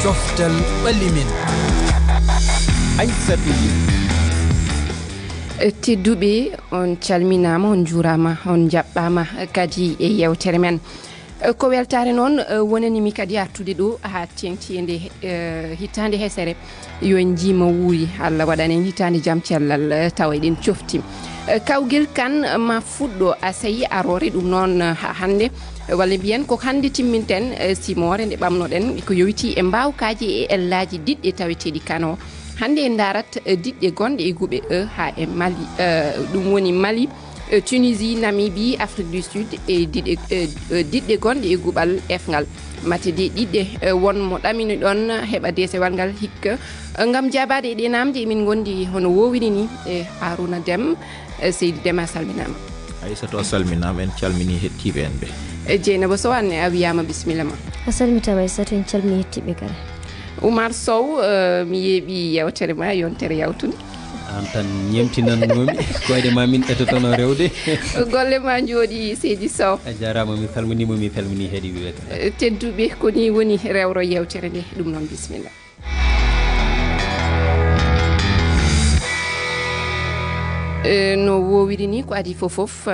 Coftal-Ɓalli Men. Aissatou Tedduɓe on calminama on juurama on jaɓɓama kadi e yewtere men ko weltare noon wonanimi kadi artude ɗo ha tengtiyende hittande hesere yo en jima wuuri Allah waɗan en hittande jaam cellal tawa eɗen cofti kawgel kan ma fuɗɗo asayi aroore ɗum noon hannde walla mbiyen ko hannde timminten simore nde ɓamnoɗen ko yowiti e mbaawkaaji e ellaaji diɗɗe taweteeɗi kano hannde en darat diɗɗe gonɗe e guɓe ha e Mali ɗum woni Mali Tunisi Namibi Afrique du Sud e diɗɗe gonɗe e guɓal efngal matede ɗiɗɗe wonmo ɗamini ɗon heɓa desewal ngal hikka ngam jabade e ɗe namde emin gondi hono wowiri ni e Aruna Dem Seydi Dem a salminama. Aissatou a salminama en calmini hettiɓe en ɓe. Jeynaba Sow anne a wiyama bisimilla ma. A salmitama Aissatou en calmini hettiɓe kala. Umar Sow mi yeeɓi yewtere ma yontere yawtude. An tan ñemtinannomi koyde ma min etotono rewde golle ma jooɗi Seydi Sow. A jarama mi salminima mi salmini heeɗiɓe ɓe tedduɓe ko ni woni rewro yewtere nde ɗum noon bisimilla. No wowiri ni ko adi fofof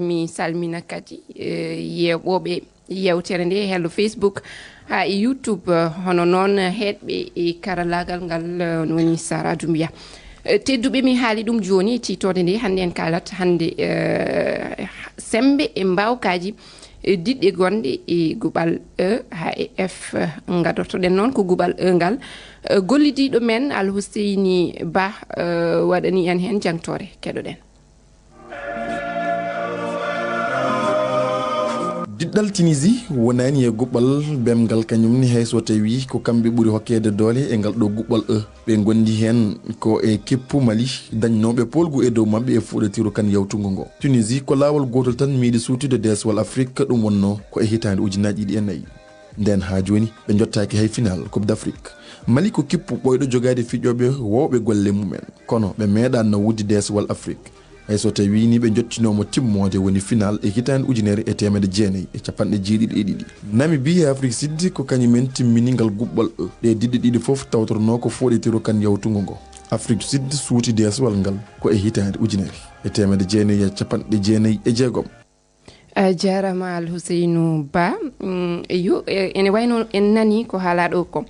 mi salmina kadi yeɓoɓe yewtere nde hello Facebook ha e YouTube hono noon heɗɓe e karallagal ngal woni Saradu mbiya tedduɓe mi haali ɗum joni titode nde hannde en kalat hannde sembe e mbaawkaaji diɗɗe gonɗe e guɓal ha e F gadortoɗen noon ko guɓal ngal gollidiɗo men Alhuseyni Ba waɗani en hen jangtore keɗoɗen. diɗɗal Tunisi wonani e guɓɓal bemgal kañumni hay so tawi ko kamɓe ɓuuri hokkede doole e ngal ɗo guɓɓal ɓe gondi hen ko e keppu Mali dañnoɓe polgu e dow mabɓe e fuɗɗatiru kan yawtugo ngo Tunisi ko lawol gotol tan miiɗi suutude deswal Afrique ɗum wonno ko e hitande ujunaji ɗiɗi e nayyi nden ha joni ɓe jottaki hay final Coupe d'Afrique Mali ko kippu ɓoyɗo jogade fiƴoɓe wowɓe golle mumen kono ɓe meeɗa nawude deswal Afrique hay so tawi ni ɓe jottinomo timmode woni final e hitande ujunere e temedde jeenayyi e capanɗe jeeɗiɗi e ɗiɗi Namibi e Afrique Sud ko kañumen timmini ngal guɓɓal ɗe diɗɗe ɗiɗi foof tawtorno ko foɗitiru kan yawtugo ngo Afrique Sud suuti deswal ngal ko e hitande ujunere e temedde jeenayyi e capanɗe jeenayyi e jeegom. A jarama Alhuseynu Ba yo ene wayno en nani ko haalaɗo ko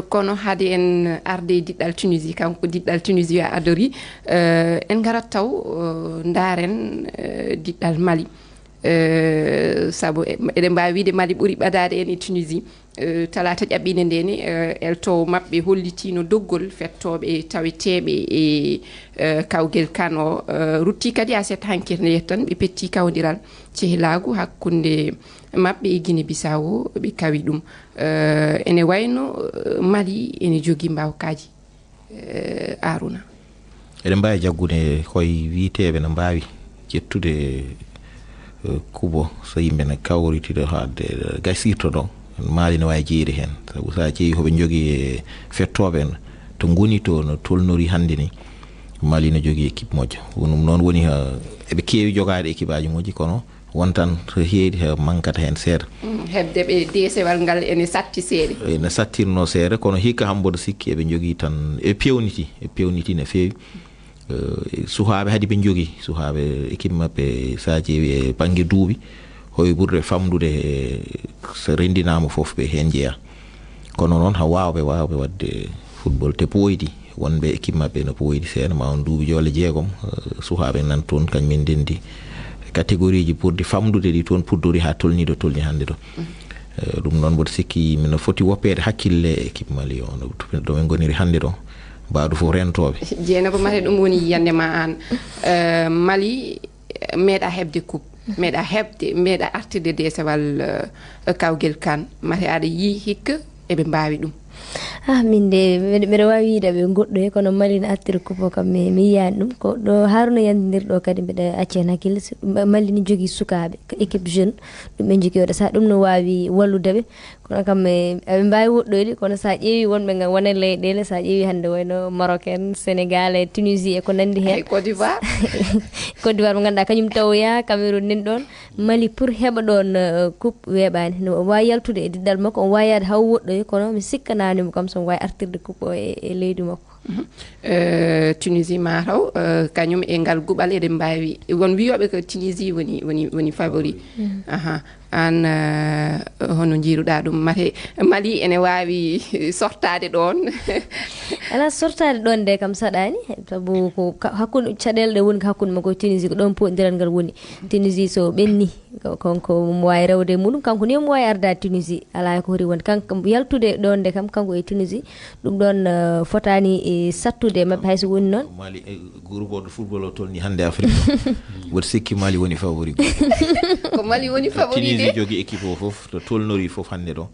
kono hade en arde diɗɗal Tunisie kanko diɗɗal Tunisie a adori en garat taw ndaren diɗɗal Mali sabu eɗen mbawi wiide Mali ɓuuri ɓadade en e Tunisie talata ƴaɓɓinde ndeni elto mabɓe hollitino doggol fettoɓe taweteɓe e kawgel kan o rutti kadi aset hankirde yettan ɓe petti kawdiral cehilagu hakkunde mabɓe e Guinée Bissau ɓe kawi ɗum ene wayno Mali ene jogui mbaawkaaji Aruna eɗen mbawi jaggude koye witeɓe no mbawi ƴettude kubo so yimɓe ne kawritide haalde gasirto ɗon maali ne wawi jeyde hen sabu sa jeeyi hoɓe jogui e fettoɓe en to goni to no tolnori hannde ni Mali ne jogui équipe moƴƴo ɗum noon woni eɓe keewi jogade équipe aji moƴƴi kono wontan to heedi mankata hen seeɗa hebde ɓe desewal ngal ene satti seeɗa ene sattirno seeɗa kono hikka hambodo sikki eɓe jogui tan e pewniti no feewi suhaaɓe hadi ɓe jogui suhaaɓe équipe mabɓe sa ƴeewi e banggue duuɓi hoye ɓurde famdude so rendinama foof ɓe hen jeeya kono noon ha wawɓe wadde football te ɓoydi wonɓe équipe mabɓe no ɓoydi seeɗa ma on duuɓi joole jeegom suhaaɓe nan toon kañumen ndendi catégorie ji ɓurdi famdude ɗi toon puddori ha tolni ɗo tolni hannde ɗo ɗum noon mboɗo sikki mino foti woppede hakkille équipe Mali o ɗo men goniri hannde ɗo mbaɗo fof rentoɓe Jeynaba mate ɗum woni yiyande ma an Mali meeɗa hebde coupe meeɗa artirde desewal kawgel kan mate aɗa yi hikka eɓe mbawi ɗum min de mbeɗa wawi wiide ɓe goɗɗo e kono Mali no artiri kupo kam mi yiyani ɗum ko ɗo Haruna yandidir ɗo kadi mbeɗa acci hen hakkille Mali ni jogui sukaɓe ko équipe jeune ɗum ɓe jogui oɗo sa ɗum no wawi walludeɓe kono kam eɓe mbawi woɗɗoyde kono sa ƴeewi wonɓe gam wona leyɗele sa ƴeewi hande wayno Marok en Sénégal e Tunisie e ko nandi hen Côte d'Ivoire Côte d'Ivoire mo ganduɗa kañum tawoya Cameroun nen ɗon Mali pour heɓa ɗon coupe weeɓani no wawi yaltude e diɗɗal makko on wawi yaade haw woɗɗoy kono mi sikkananimo kam somo wawi artirde coupe o e leydi makko Tunisie mataw kañum e ngal guɓal eɗen mbawi won wiyoɓe ko Tunisie woni favori an hono jiiruɗa ɗum mate Mali ene wawi sortade ɗon ala sortade ɗon de kam saɗani sabu ko hakkude caɗele ɗe woni ko hakkude makko Tunisie ko ɗon poɗidiral ngal woni Tunisie so ɓenni konko mo wawi rewde muɗum kanko ni mo wawi ardade Tunisie ala ko hori wonde kanko yaltude ɗon de kam kanko e Tunisie ɗum ɗon fotani sattude mabɓe hayso woni noon Mali groupe de football o tolni hannde Afrique woto sikki Mali woni favori ko Mali woni favori Tunisie jogi équipe o fof to tolnori fof hannde ɗo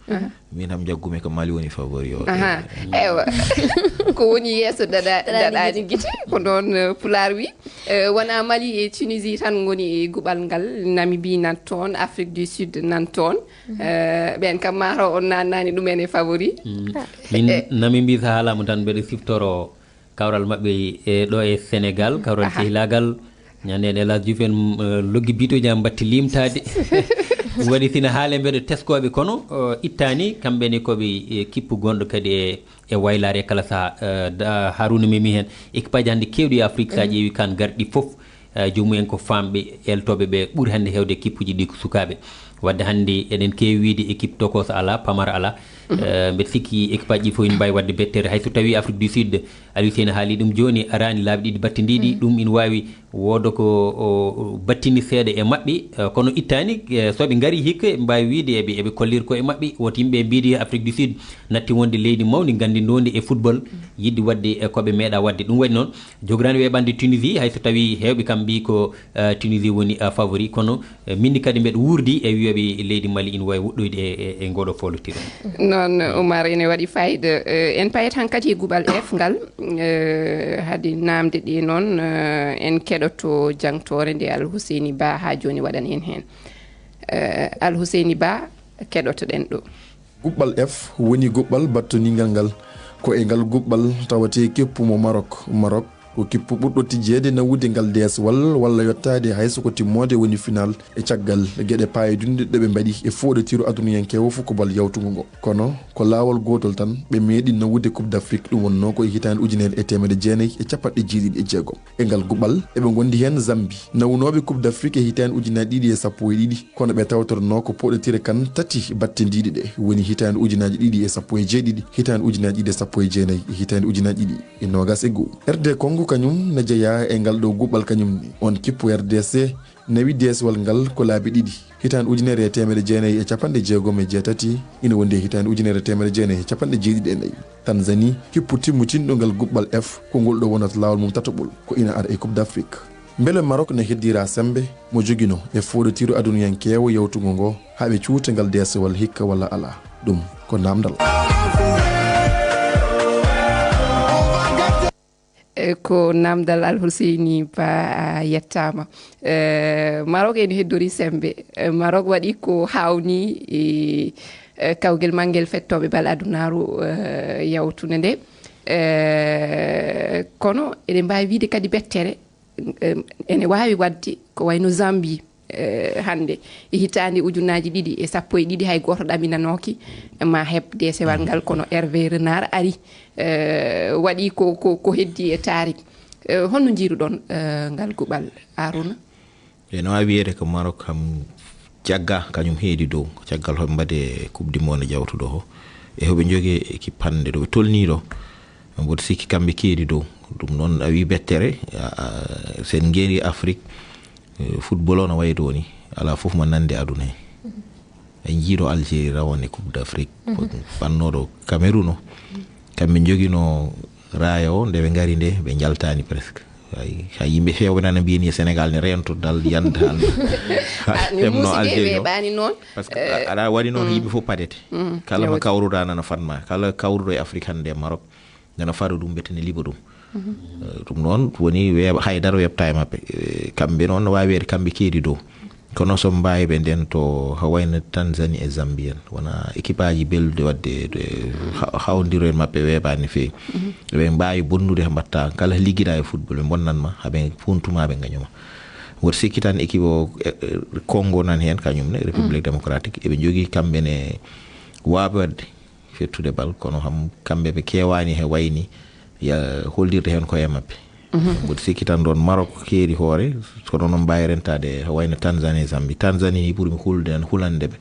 min ham jaggumi ko Mali woni favori o eywa ko woni yeeso daɗani guite ko ɗon Pular wi wona Mali e Tunisie tan goni e guɓal ngal Namibi nan toon Afrique du Sud nan toon ɓen kam mata on nannani ɗumen e favori min Namibi sa haalama tan mbeɗa siftoro kawral maɓɓe e ɗo e Sénégal kawral sehilagal ñanden ellaaji Diouf en loggi bitoji am batti limtade waɗi sina haale mbeɗa teskoɓe kono ittani kamɓene koɓe kippu gonɗo kadi e waylare kala saaha Haruna memi hen équipage hannde kewɗi e Afrique sa ƴeewi kan garɗi foof jomumen ko famɓe eltoɓe ɓe ɓuuri hannde hewde kippuji ɗi ko sukaɓe wadde hannde eɗen kewi wiide équipe tokos ala pamara ala mbeɗa sikki équipage ɗi fof ina mbawi wadde bettere hayso tawi Afrique du Sud Aliou Seyne haali ɗum joni arani laabi ɗiɗi battidiɗi ɗum ina wawi wooda ko battini seeɗa e mabɓe kono ittani soɓe gaari hikka ɓe mbawi wiide eɓe kollir ko e mabɓe woto yimɓe mbiidi Afrique du Sud natti wonde leydi mawdi gandidodi e football yidde wadde koɓe meeɗa wadde ɗum waɗi noon jogorani weɓande Tunisie hayso tawi hewɓe kam mbi ko Tunisie woni favori kono minni kadi mbeɗa wurdi e wiyoɓe leydi Mali ina wawi woɗɗoyde e ngoɗo folotiro noon Oumar ene waɗi fayida en payat hankkadi e guɓal F ngal haade namde ɗe noon en keɗoto jangtore nde Alhousseyni Ba ha joni waɗan en hen Alhousseyni Ba keɗotoɗen ɗo guɓɓal F woni guɓɓal battonigal ngal ko e ngal guɓɓal tawate keppumo Marok ko kippu ɓurɗo tijjede nawude ngal deswal walla yettade hayso ko timmode woni final e caggal gueɗe payidunde ɗeɓe mbaɗi e foɗotiru aduniyankewo fof ko bal yawtugo ngo kono ko lawol gotol tan ɓe meeɗi nawude coupe d'Afrique ɗum wonno ko e hitande ujunere e temedde jeenayyi e capanɗe jeeɗiɗi e jeegom e ngal guɓɓal eɓe gondi hen Zambie nawnoɓe coupe d'Afrique e hitande ujunaje ɗiɗi e sappo e ɗiɗi kono ɓe tawtorno ko poɗotire kan tati battendiɗi ɗe woni hitande ujunaje ɗiɗi e sappo e jeeɗiɗi hitande ujunaje ɗiɗi e sappo e jeenayyi e hitande ujunaje ɗiɗi e nogas e goho RD Konngo kañum ne jeeya e ngal ɗo guɓɓal kañumni on kippu RDC nawi deswal ngal ko laabi ɗiɗi hitande ujunere e temedde jeenayyi e capanɗe jeegom e jeetati ina wondi e hitande ujunere e temedde jeenayyi e capanɗe jeeɗiɗi e nayyi Tanzanie kippu timmutinɗo ngal guɓɓal F ko ngol ɗo wonata lawol mum tataɓol ko ina ara e coupe d'Afrique beele Marok ne heddira sembe mo joguino e foɗotiru aduniyankewo yawtugo ngo haaɓe cuuta ngal deswal hikka walla ala ɗum ko namdal ko namdal Alhousseyni Ba yettama Marok ene heddori sembe Marok waɗi ko hawni kawgel manguel fettoɓe bal adunaru yawtude nde kono eɗen mbawi wiide kadi bettere ene wawi wadde ko wayno Zambie hande e hitande ujunaji ɗiɗi e sappo e ɗiɗi hay goto ɗaminanoki ma heb desewal ngal kono Hervé Renard ari waɗi ko heddi e tarik honno jiiruɗon ngal guɓal Aruna ene wawi wiyede ko Marok kam jagga kañum heedi dow caggal hoɓe mbaɗe coupe du monde jawtuɗo ho e hoɓe jogui équipe hande ɗo ɓe tolniɗo mboɗo sikki kamɓe keedi dow ɗum noon a wi bettere sen geeri Afrique football o no wayi ɗo ni ala fof mo nande aduna he en jiiɗo Algérie rawane coupe d'Afrique ɓannoɗo Cameroun o kamɓe joguino raya o nde ɓe gari nde ɓe jaltani presque hay yimɓe fewɓe nana mbiyani e Sénégal ne rento dal yande emno Algérie ɓani noon par ce que aɗa waɗi noon yimɓe fof padete kala no kawruɗa nana fatma kala kawruɗo e Afrique hannde e Marok nana faru ɗum ɓetene liba ɗum ɗum noon woni haydara weɓta e maɓɓe kamɓe noon no wawi wede kamɓe keedi dow kono so mbawi ɓe nden to hawayno Tanzanie e Zambie en wona équipe aji bellude wadde hawdiro en maɓɓe weeɓani feewi ɓe mbawi bonnude ko mbatta kala ligguiɗa e football ɓe bonnanma haɓe puntuma ɓe gañoma woto sikki tan équipe o Konngo nan hen kañumne république démocratique eɓe jogui kamɓene waaɓe wadde fettude bal kono kamɓe ɓe kewani he wayni ya holdirde hen koye mabɓe woto sikki tan ɗon Marok keeri hoore kono noon mbawi rentade wayno Tanzanie Zambie Tanzanie ni ɓuurimi hulande ɓe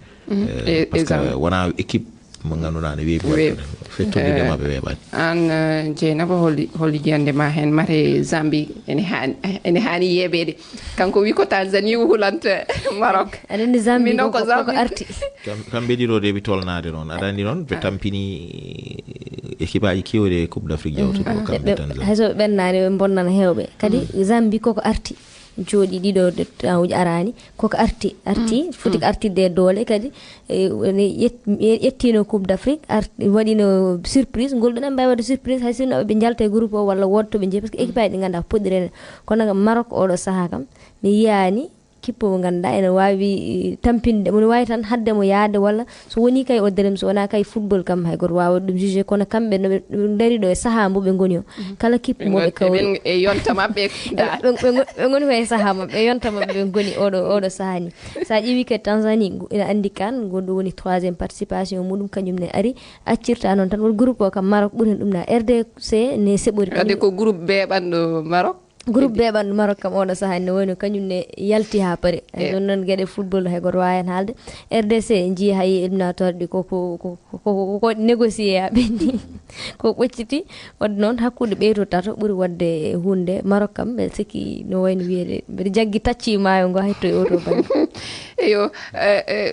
par ce que wona équipe mo ganduɗa ne weeɓi fettude maɓe weeɓani an Jeynaba holli jiyande ma hen mate Zambie ene hani yeɓede kanko wi ko Tanzanie hulanta Marok aɗa Zambie ko arti kamɓe ɗiɗo de ɓe tolnade noon aɗa andi noon ɓe tampini équipe aji kewɗe coupe d' Afrique jawtuɗo kamɓe Tanzanie hayso ɓe bennani ɓe bonnan hewɓe kadi Zambie koko arti jooɗi ɗiɗo tawuji arani koko arti foti ko artirde doole kadi ƴettino coupe d' Afrique waɗino surprise ngol ɗo ɗen mbawi wadde surprise hay sinno ɓe jalta e groupe o walla wodto ɓe jeeyi par ce que équipe aji ɗi ganduɗa poɗɗirene kono Marok oɗo saaha kam mi yiyani kippo mo ganduɗa ene wawi tampinde mo wawi tan hadde mo yaade walla so woni kay o derem so wona kay football kam hay goto wawa ɗum jugé kono kamɓe noɓe dari ɗo e saaha mo ɓe goni o kala kippo moɓe kawri e yonta mabɓe ɓe goni ko e saaha mabɓe e yonta mabɓe ɓe goni oɗo saaha ni sa ƴeewi kadi Tanzanie ina andi kan gonɗo woni 3e participation muɗum kañum ne ari accirta noon tan wol groupe o kam Marok ɓuuri ɗum na RDC ne seɓori kadi ko groupe beɓanɗo Marok groupe beɓanɗo Marok kam oɗo saaha ne woni kañum ne yalti ha paari ɗon noon gueɗe football hay goto wawi hen haalde RDC jii hay éliminatoire ɗi ko négocié ha ɓenni ko ɓocciti wadde noon hakkude ɓeyto tato ɓuuri wadde hunde Marok kam ɓe sikki no wayno wiyede mbeɗa jaggui tacci maayo ngo hayto e oto banggue eyo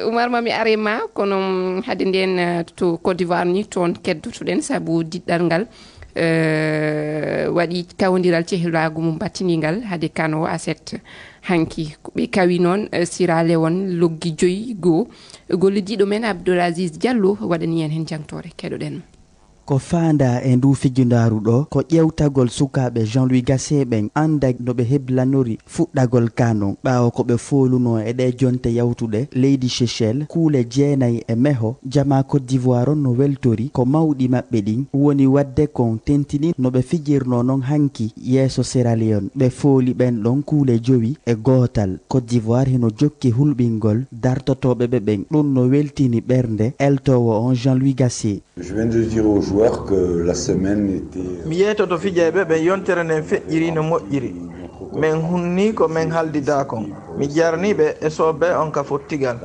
Umar mami arema kono hade nden to Côte d'Ivoire ni toon keddotoɗen saabu diɗɗal ngal waɗi kawdiral cehlagu mum battinigal hade kano aset hanki ɓe kawi noon Sierra Leone loggi 5-0 gollidiɗo men Abdoulaziz Diallo waɗani en hen jangtore keɗoɗen ko fanda e ndu fijundaru ɗo ko ƴewtagol sukaɓe Jean-Louis Gasset ɓen anda no ɓe heblanori fuɗɗagol kanon ɓawo ko ɓe foluno e ɗe jonte yawtuɗe leydi Seychelles kuule 9 e meho jama Côte d'Ivoire on no weltori ko mawɗi maɓɓe ɗin woni wadde kon tentini no ɓe fijirno noon hanki yeeso Sierra Leone ɓe fooli ɓen ɗon kuule 5 e gotal Côte d'Ivoire heno jokki hulɓingol dartotoɓe ɓe ɓen ɗum no weltini ɓernde eltowo on Jean-Louis Gasset. Je viens de dire aux joueurs que la semaine était... mi yeytoto fijaɓe ɓe yontere nden feƴƴiri no moƴƴiri min hunni ko min haaldida kon mi jarniɓe e soɓe on ka fottigal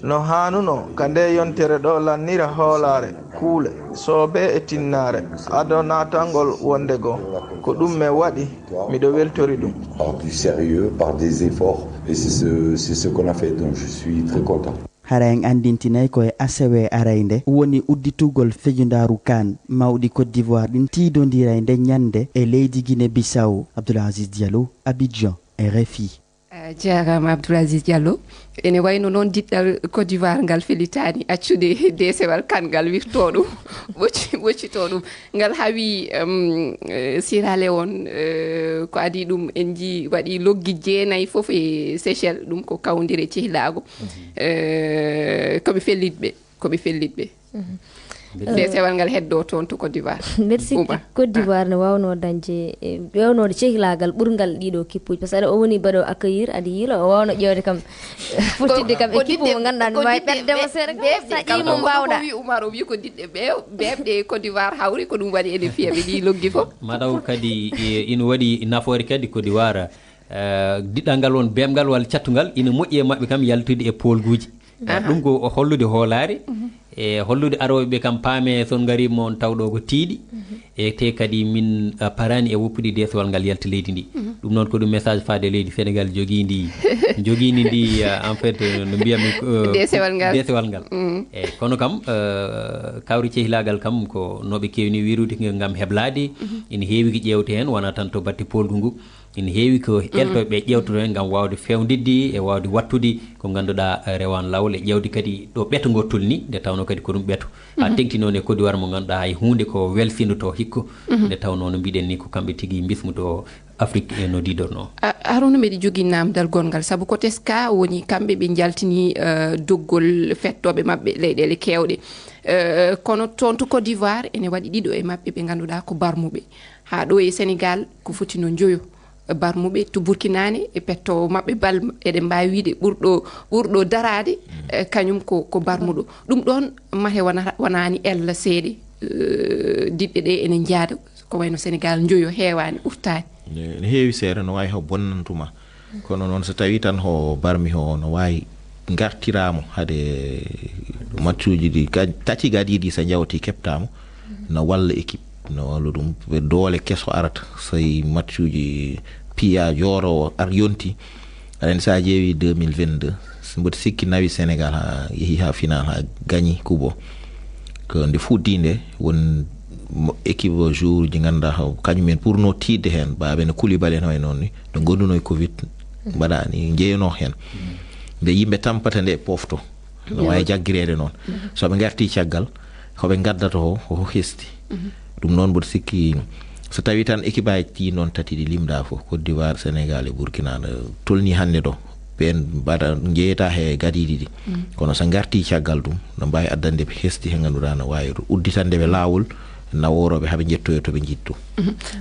no hanuno ka nde yontere ɗo lannira hoolare kuule soɓe e tinnare ado natangol wonde goo ko ɗum mi waɗi miɗo weltori ɗum par du sérieux par des efforts et c'est ce qu'on a fait donc je suis très content. hara en andintinay koye asewe arayde woni udditugol fejundaru kan mawɗi Côte d'Ivoire ɗin tidodira nde ñannde e leydi Guinée Bissau. Abdoulaziz Diallo, Abidjan, RFI. jarama Abdoulaziz Diallo ene wayno noon diɗɗal Côte d'Ivoire ngal felitani accude desewal kan ngal wirto ɗum ɓoccito ɗum ngal hawi Sierra Leone ko adi ɗum en ji waɗi loggi 9 foof e Seychelles ɗum ko kawdire cehlago koɓe fellitɓe desewal ngal heddo toon to Côte d'Ivoire mbeɗa sikki Côte d'Ivoire ne wawno dañde wawnode cehlagal ɓurgal ɗiɗo kippuji par ce que aɗa o woni mbaɗo accueillir aɗa yiilo o wawno ƴewde kam fottidde kam e kippu mo ganduɗa no wawi ɓerdemo seeɗa kam sa ƴeewi mo mbawɗa wi Umar o wi ko diɗɗe beɓɗe Côte d'Ivoire hawri ko ɗum waɗi ene fiyaɓe ɗi loggi fof mataw kadi ina waɗi nafoore kadi Côte d'Ivoire diɗɗal ngal won beɓgal walla cattugal ina moƴƴi e mabɓe kam yaltude e polguji ɗum ko hollude hoolare e hollude aroɓe kam paame son garimo on tawɗo ko tiiɗi e te kadi min parani e woppude desowal ngal yalta leydi ndi ɗum noon ko ɗum message faade leydi Sénégal joguidi ndi en fait no mbiyami desewal ngal eyyi kono kam kawri cehilagal kam ko noɓe kewni wirude gam heblade ina heewi ko ƴewte hen wona tan to batte poldu ngu ina heewi ko eltoɓe ƴewtoto hen gam wawde fewdidde e wawde wattude ko ganduɗa rewan lawol e ƴewde kadi ɗo ɓeeto ngo tolni nde tawno kadi ko ɗum ɓeeto ha tengti noon e Côte d'Ivoire mo ganduɗa hay hunde ko welsindoto hikko nde tawno no mbiɗen ni ko kamɓe tigui bismuto Afrique no didorno Aruna mbeɗi jogui namdal gongal saabu ko teska woni kamɓe ɓe jaltini doggol fettoɓe mabɓe leyɗele kewɗe kono toon to Côte d'Ivoire ene waɗi ɗiɗo e mabɓe ɓe ganduɗa ko barmuɓe ha ɗo e Sénégal ko foti no joyo barmuɓe to Burkinane e pettowo mabɓe bal eɗen mbawi wiide ɓurɗo darade kañum ko barmuɗo ɗum ɗon mate wonani ella seeɗe diɗɗe ɗe ene jaada ko wayno Sénégal joyo heewani ɓurtani ne heewi seere no wawi ho bonnantuma kono noon so tawi tan ho barmi ho no wawi gartiramo hade matchuji ɗi tati gadiɗi so jawti keptamo no walla équipe no walla ɗum doole keso arata soyi matchuji piya jorowo ar yonti aɗen sa ƴeewi 2022 mboɗo sikki nawi Sénégal ha yeehi ha final ha gagni kubo ko nde fuɗɗinde won équipe jour ji ganduɗa kañumen pour no tidde hen baɓe no Koulibaly en way noon ni no gonduno e Covid mbaɗani jeeyano hen nde yimɓe tampata nde pofto no wawi jaggirede noon soɓe garti caggal hoɓe gaddata ho hesti ɗum noon mboɗo sikki so tawi tan équipe aji ɗi noon tati ɗi limɗa fof Côte d'Ivoire Sénégal e Burkina tolni hannde ɗo ɓen mbaɗa jeeyata he gadiɗi ɗi kono so garti caggal ɗum no mbawi addande ɓe hesti he ganduɗa no wawi udditandeɓe lawol naworoɓe haɓe jettoyo to ɓe jittu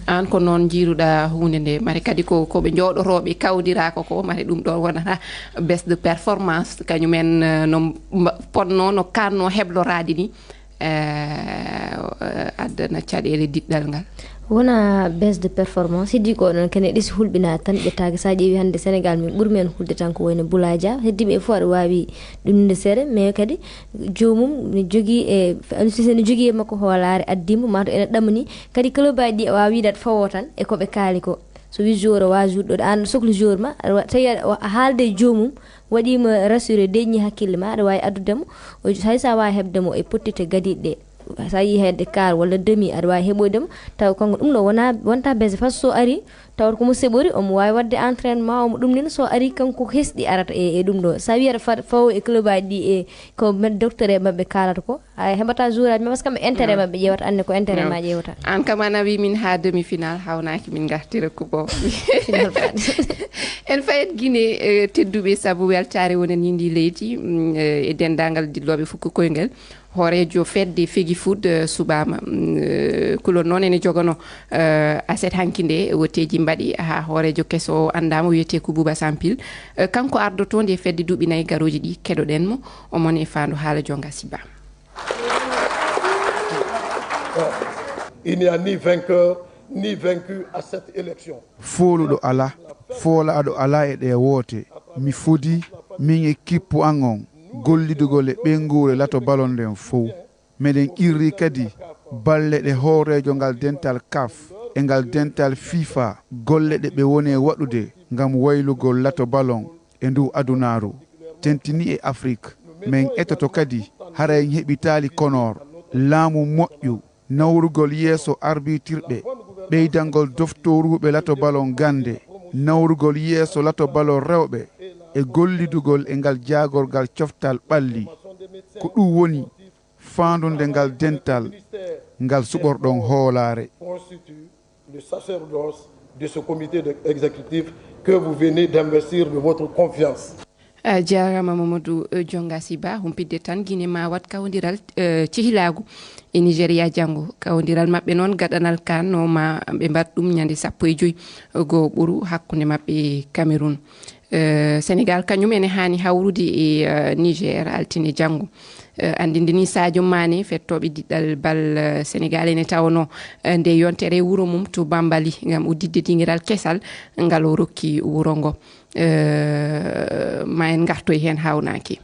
an ko noon jiiruɗa hunde nde mari kadi koɓe jooɗoroɓe kawdirako ko mari ɗum ɗon wonata baisse de performance kañumen no ponno no kanno heblorade ni addana caɗele diɗɗal ngal wona baisse de performance heddi ko ɗon kene ɗisi hulɓina tan ƴettaki sa ƴeewi hannde Sénégal min ɓuuri men hulde tan ko wayno Bouladia heddiɓe fof aɗa wawi ɗumde seere mais kadi jomum ne jogui ne jogui e makko hoolare addimo mataw ene ɗamani kadi club aji ɗi a wawi wiide aɗa fawo tan e koɓe kaali ko so wi jour o wawi juɗɗode an sohli jour ma tawi a haalde e jomum waɗima rassuré deñi hakkille ma aɗa wawi addudemo hay sa wawi hebdemo e pottite gadiɗe ɗe sa yi hedde kar walla demi aɗa wawi heɓoydemo taw kanko ɗum ɗo wonta baisse par ce so ari tawat komo seɓori omo wawi wadde entraînement omo ɗum nina so ari kanko hesɗi arata e ɗum ɗo sa wi aɗa fawo e club aji ɗi e ko docteur e mabɓe kalata ko a heɓata jour aji ma par ce que kamɓe intérêt mabɓe ƴewata anne ko intérêt ma ƴewata an kam ana wi min ha demi final hawnaki min gartira kubo en fayet Guinée tedduɓe saabu weltare wonen yindi leydi e dendagal dilloɓe fukko koyngel hoorejo fedde fegi food subama kulon noon ene jogano aset hankinde wotteji mbaɗi ha hoorejo keso andama wiyete ko Bouba Sampil kanko ardoto nde fedde duuɓi nayyi garoji ɗi keɗoɗen mo omon e fandu haala jonga siba. Il n'y a ni vainqueur ni vaincu à cette élection. Foluɗo ala foolaaɗo ala e ɗe woote mi fodi min e kippu an on gollidugol e ɓenguure lato balon nden fof meɗen irri kadi balle ɗe hoorejo ngal dental CAF e ngal dental FIFA golle ɗe ɓe woni e waɗude ngam waylugol lato balon e ndu adunaru tentini e Afrique min etoto kadi haray heɓitali konor laamu moƴƴu nawrugol yeeso arbitirɓe ɓeydangol doftoruɓe lato balon gande nawrugol yeeso lato balon rewɓe e gollidugol e ngal jaagorgal Coftal-Ɓalli ko ɗum woni faandude ngal dental ngal suɓorɗon hoolare. Le sacerdoce de ce comité exécutif que vous venez d'investir de votre confiance. jarama Mamadou Jonga Siba humpidde tan Guinée ma wat kawdiral cehilagu e Nigéria janggo kawdiral mabɓe noon gaɗanal kan no ma ɓe mbat ɗum ñande 15 go ɓuru hakkude mabɓe Cameroun. Sénégal kañum ene hani hawrude e Niger altine janggo andinde ni Sadio Mané fettoɓe diɗɗal bal Sénégal ene tawno nde yontere wuro mum to Bambali ngam uddidde dinguiral kesal ngal o rokki wuro ngo ma en gartoy hen hawnaki.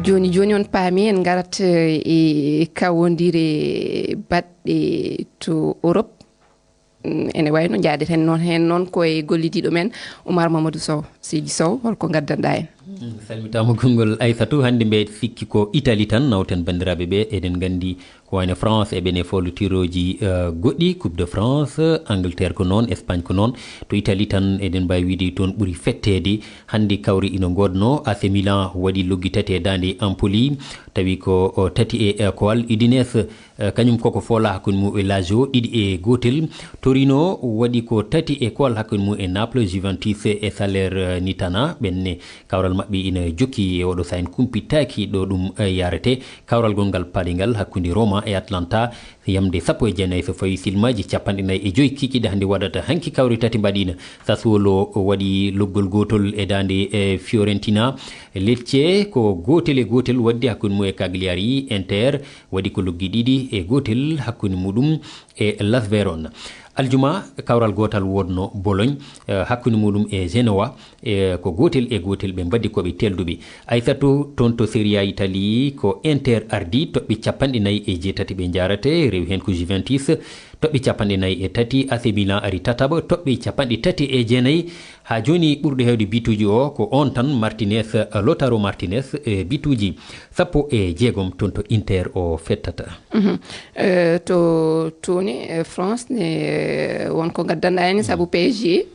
joni joni on paami en garat e kawodire baɗɗe to Europe ene wayno jaadeten noon hen noon koye gollidiɗo men Umar Sow Seydi Sow holko gaddanɗa en salmitama gongol Aissatou hannde mbe sikki ko Italie tan nawten bandiraɓe ɓe eɗen gandi ko wayno France e ɓene follotiroji goɗɗi Coupe de France Angleterre ko noon Espagne ko noon to Italie tan eɗen mbawi wiide toon ɓuuri fettede hannde kawri ino godno AC Milan waɗi loggi tati e dande Empoli tawi ko tati e koal Udinese kañum koko fola hakkude mum e Lazio ɗiɗi e gotel Torino waɗi ko tati e koal hakkude mum e Naples Juventus e Salernitana ɓenne kawral maɓɓe ina jokki e oɗo sa en kumpitaki ɗo ɗum yarete kawral gongal paɗingal hakkude Roma e Atlanta yamde 19 so fawi silmaji 45 kikiɗe hannde waɗata hanki kawri tati mbaɗina Sassuolo waɗi loggol gotol e dande e Fiorentina Lecce ko gotel e gotel waddi hakkude mum e Cagliari Inter waɗi ko loggi ɗiɗi e gotel hakkude muɗum e Las Verona aljuma kawral gotal wodno Bologne hakkude muɗum e Genoa ko gotel e gotel ɓe mbaddi koɓe telduɓe Aissatou toon to Serie A Italie ko Inter ardi toɓɓe 49 ɓe jarate rewi hen ko Juventus toɓɓe 43 AC Milan ari tataɓa toɓɓe 39 ha joni ɓurɗo hewde bituji o ko on tan Martinez Lautaro Martinez bituji 16 toon to Inter o fettata to toni France ne wonko gaddanɗa en saabu PSG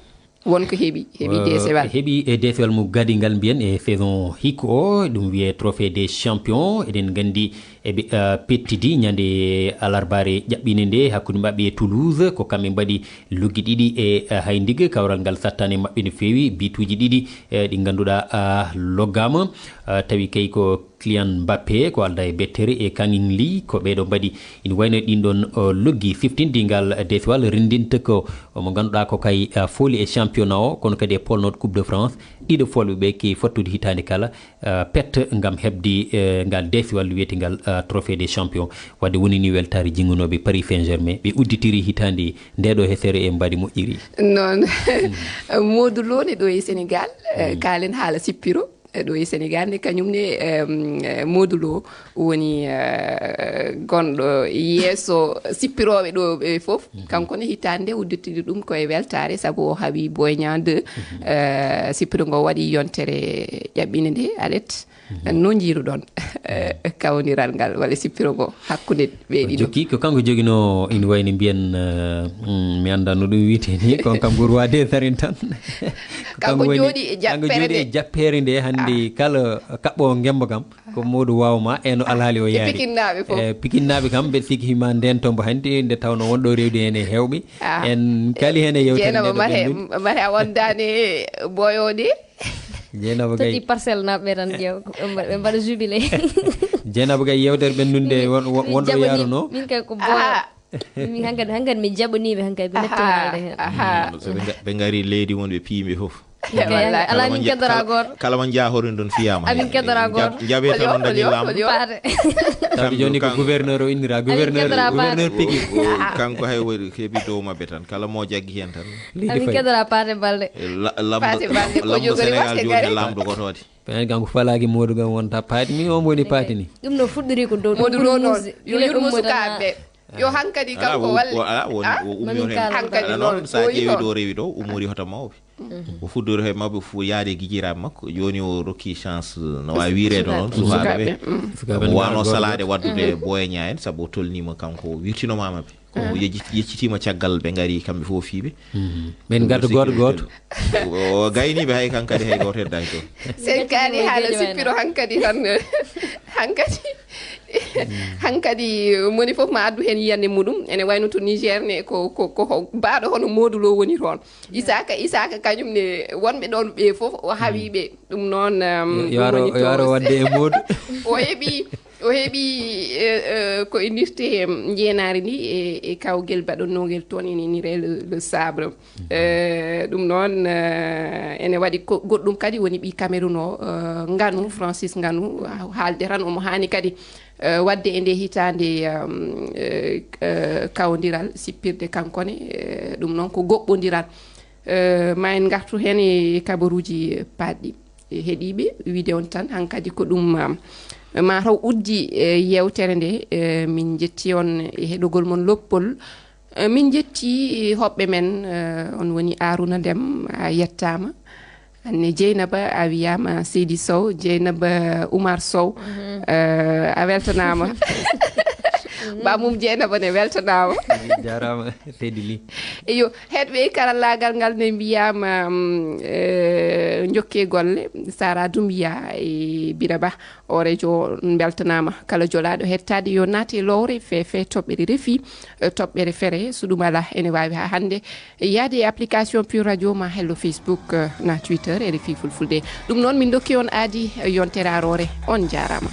wonko heeɓi desewal heeɓi e desewal mo gadingal mbiyen e saison hikko o ɗum wiye trophée des champions eɗen gandi eɓe pettidi ñande alarbare ƴaɓɓine nde hakkude mabɓe e Toulouse ko kamɓe mbaɗi luggi ɗiɗi e haydigue kawral ngal sattane mabɓe no fewi bituji ɗiɗi ɗi ganduɗa loggama tawi kay ko Kylian Mbappé ko alda e bettere e Kangin Lee ko ɓeɗo mbaɗi ina wayno ɗin ɗon loggi siftindingal desewal rendinta ko mo ganduɗa ko kay fooli e championnat o kono kadi e polnoɗo Coupe de France ɗiɗo folɓe ɓe ki fottude hitande kala pette gam hebde ngal desewal wiyetegal trophée des champions wadde woni ni weltare jingunoɓe Paris Saint-Germain ɓe udditiri hitande ndeɗo hesere e mbaɗi moƴƴiri noon Modou Lo ne ɗo e Sénégal kalen haala sippiro ɗo e Sénégal ne kañumne Modou Lo woni gonɗo yeeso sippiroɓe ɗo ɓe foof kanko ne hitande udditiri ɗum koye weltare saabu o haaɓi Boy Niang 2 sippiro ngo waɗi yontere ƴaɓɓine nde Alet no jiiruɗon kawniral ngal walla sippiro ngo hakkude ɓe ɗiɗo jokki ko kanko jogino ina wayno mbiyen mi anda no ɗum wiyete ni kon kam ko roi des arènes tan kanko jooɗi e jappere nde hannde kala kaɓɓo ngemba kam ko Modou wawma eno alhaali o yaari pikinnaɓe fof pikinnaɓe kam mbeɗa sikki hima nden tombo hannde nde tawno wonɗo rewde hen e hewɓe en kali hen e yewtere Jeynaba mate a wondani boyoɗe Jeynaba gay toti parcelle naɓɓe tan ƴeew ɓe mbaɗa jubilé Jeynaba gay yewtere ɓenndude wonɗo yaruno min kay ko boya min hankadi mi jaɓaniɓe hankadi ɓe netti haalde hen ɓe gari leydi wonɓe piimɓe foof ala min keddora goto kala mo jahori ɗon fiyama amin keddora goto jaɓe tan on dañi laamu tawi joni ko gouverneur o innira gouverneur pigi kanko hay waɗi heeɓi dow mabɓe tan kala mo jaggi hen tan amin keddora Paate Balde lamɗo Sénégal joni lamɗo gotode pen kanko falaki Modou gam wonta paati min on woni paati ni ɗum no fuɗɗori ko dow Modou Lo noon yo yurmo sukaɓe yo hankadi kanko walle ummi hen noon sa ƴeewi ɗo rewi ɗo umori hoto mawɓe o fuddori he mabɓe fo yaade guijiraɓe makko joni o rokki chance no wawi wirede noon sukaɓe wano salade waddude Boy Niang en saabu o tolnima kanko wirtinomamaɓe kono yeccitima caggal ɓe gari kamɓe fof fiiɓe ɓen garda goto o gayniɓe hay kankadi hay goto heddaki toon sen kaali haala sippiro hankadi tan hankadi moni fof ma addu hen yiyande muɗum ene wayno to Niger ne ko mbaɗo hono Modou Lo woni toon Isaka kañum ne wonɓe ɗon ɓe fof o haawiɓe ɗum noon yo aro wadde e Modou o heeɓi ko innirte jeenari ndi e kawgel baɗonnogel toon ene innire le sabre ɗum noon ene waɗi goɗɗum kadi woni ɓi Cameroun o Nganu Francis Nganu haalde tan omo hani kadi wadde e nde hitande kawdiral sippirde kankone ɗum noon ko goɓɓodiral ma en gartu hen e kabaruji paɗɗi heeɗiɓe wiide on tan hankadi ko ɗum mataw uddi yewtere nde min jetti on e heɗogol mon loppol min jetti hoɓɓe men on woni Aruna Dem a yettama anne Jeynaba a wiyama Seydi Sow Jeynaba Umar Sow a weltanama bamum Jeynaba ne weltanama jarama Seydi Ly eyo heɗɓe karallagal ngal ne mbiyama jokke golle Sara Doumbia e Biraba orejo beltanama kala jolaɗo hettade yo naate lowre fefe toɓɓere refi toɓɓere fere so ɗum ala ene wawi ha hande yaade e application Pure Radio ma hello Facebook na Twitter RFI Fulfulde ɗum noon min dokki on aadi yontere aroore on jarama